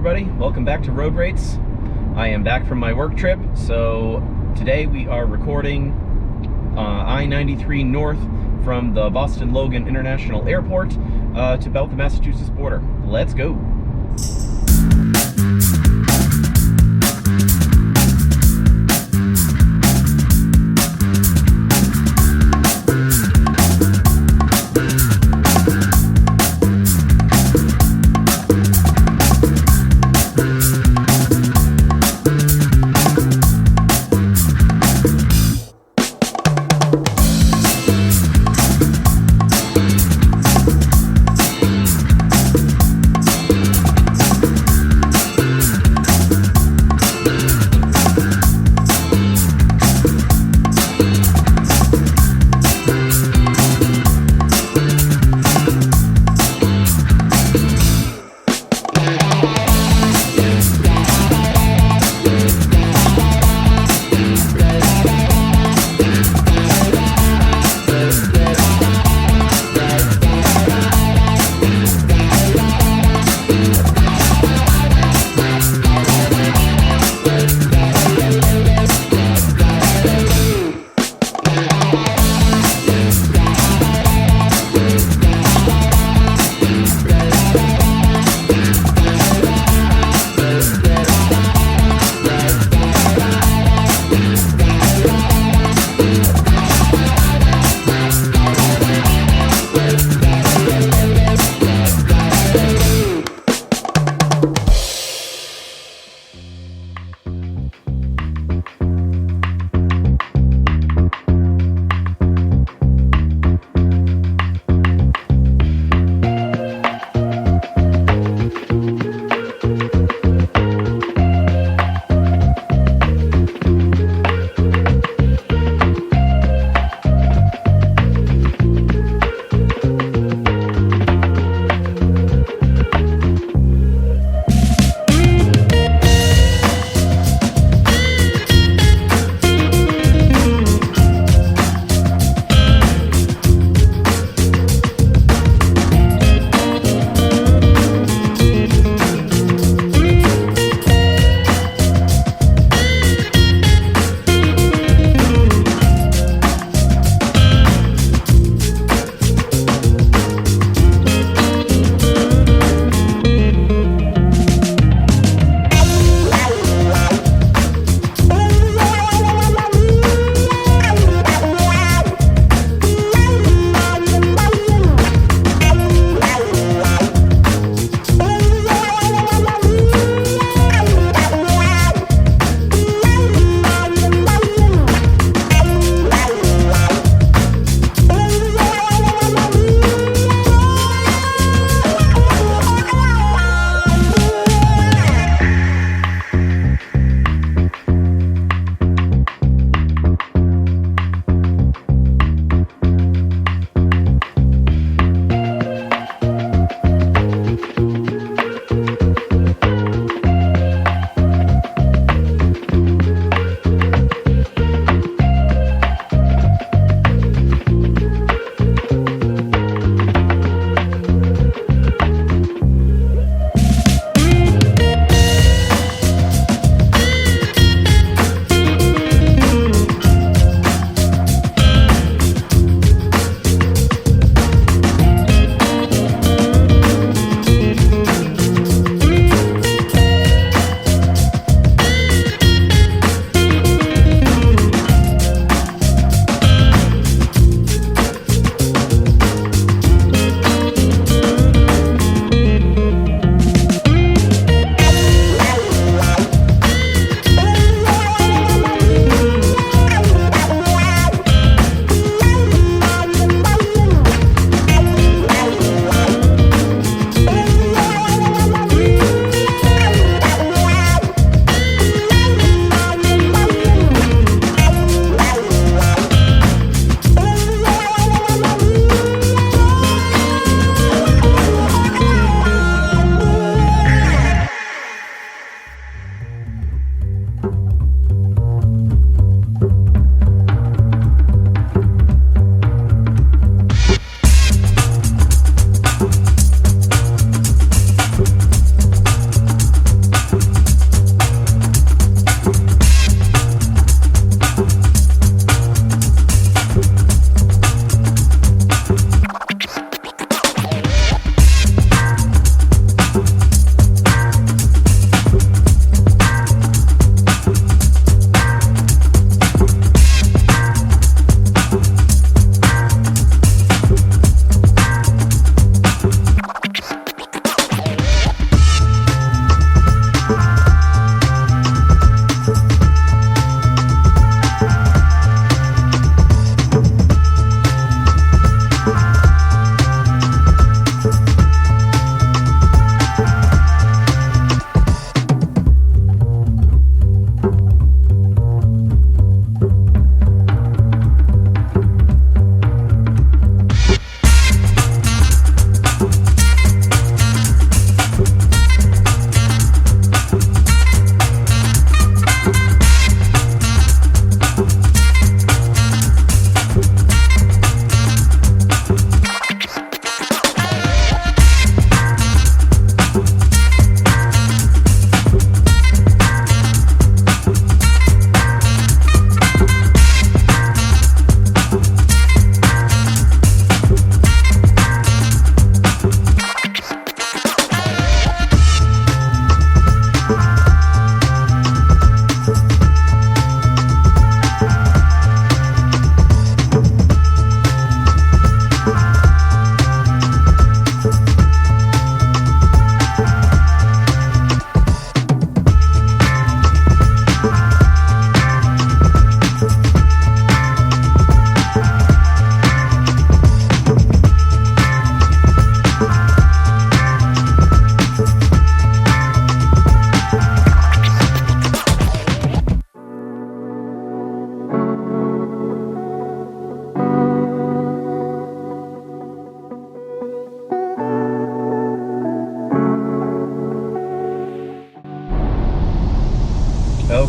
everybody, welcome back to Road Rates. I am back from my work trip, so today we are recording I-93 north from the Boston Logan International Airport to about the Massachusetts border. Let's go!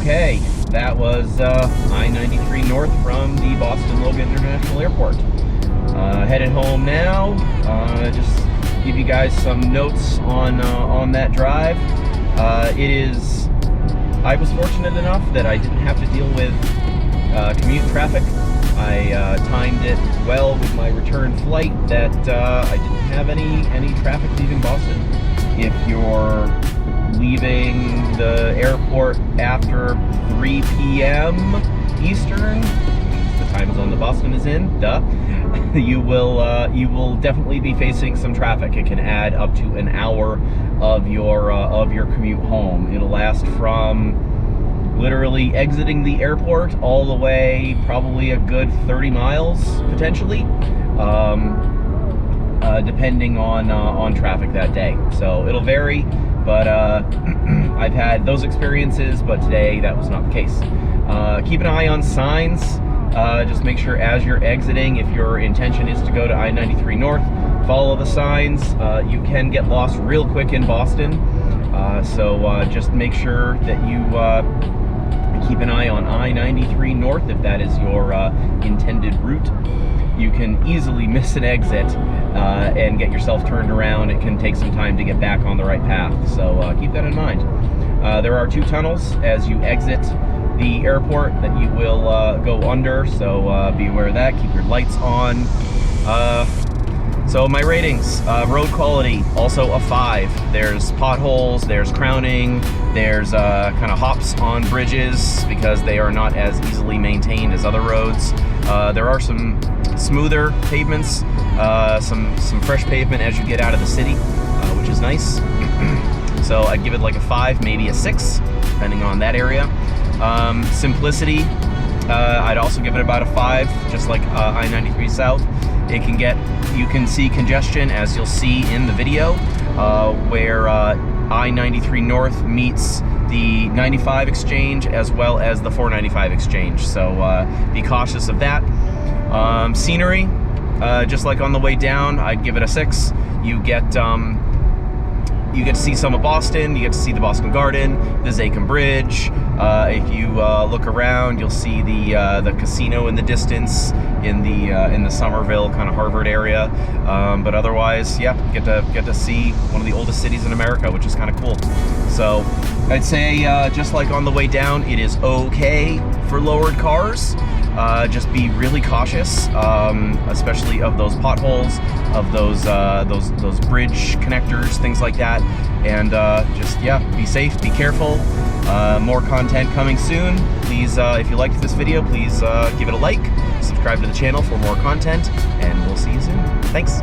Okay, that was I-93 north from the Boston Logan International Airport. Headed home now. Just give you guys some notes on that drive. I was fortunate enough that I didn't have to deal with commute traffic. I timed it well with my return flight that I didn't have any traffic leaving Boston. If you're leaving the airport after 3 p.m. Eastern, the time zone that Boston is in, you will definitely be facing some traffic. It can add up to an hour of your commute home. It'll last from literally exiting the airport all the way probably a good 30 miles potentially, depending on traffic that day. So it'll vary, but I've had those experiences, but today that was not the case. Keep an eye on signs. Just make sure as you're exiting, if your intention is to go to I-93 north, follow the signs. You can get lost real quick in Boston, so just make sure that you keep an eye on I-93 north if that is your intended route. You can easily miss an exit and get yourself turned around. It can take some time to get back on the right path, so keep that in mind. There are 2 tunnels as you exit the airport that you will go under, so be aware of that. Keep your lights on. So my ratings, road quality, also a 5. There's potholes, there's crowning, there's kind of hops on bridges because they are not as easily maintained as other roads. There are some smoother pavements, some fresh pavement as you get out of the city, which is nice. So I'd give it like a 5, maybe a 6, depending on that area. Simplicity, I'd also give it about a 5, just like I-93 South. You can see congestion, as you'll see in the video, where I-93 North meets the 95 exchange as well as the 495 exchange. So be cautious of that. Scenery, just like on the way down, I'd give it a 6. You get to see some of Boston. You get to see the Boston Garden, the Zakim Bridge. If you look around, you'll see the casino in the distance in the Somerville kind of Harvard area. But otherwise, yeah, get to see one of the oldest cities in America, which is kind of cool. So I'd say just like on the way down, it is okay for lowered cars. Just be really cautious, especially of those potholes, of those bridge connectors, things like that. And just, yeah, be safe, be careful. More content coming soon. Please, if you liked this video, please give it a like, subscribe to the channel for more content, and we'll see you soon. Thanks.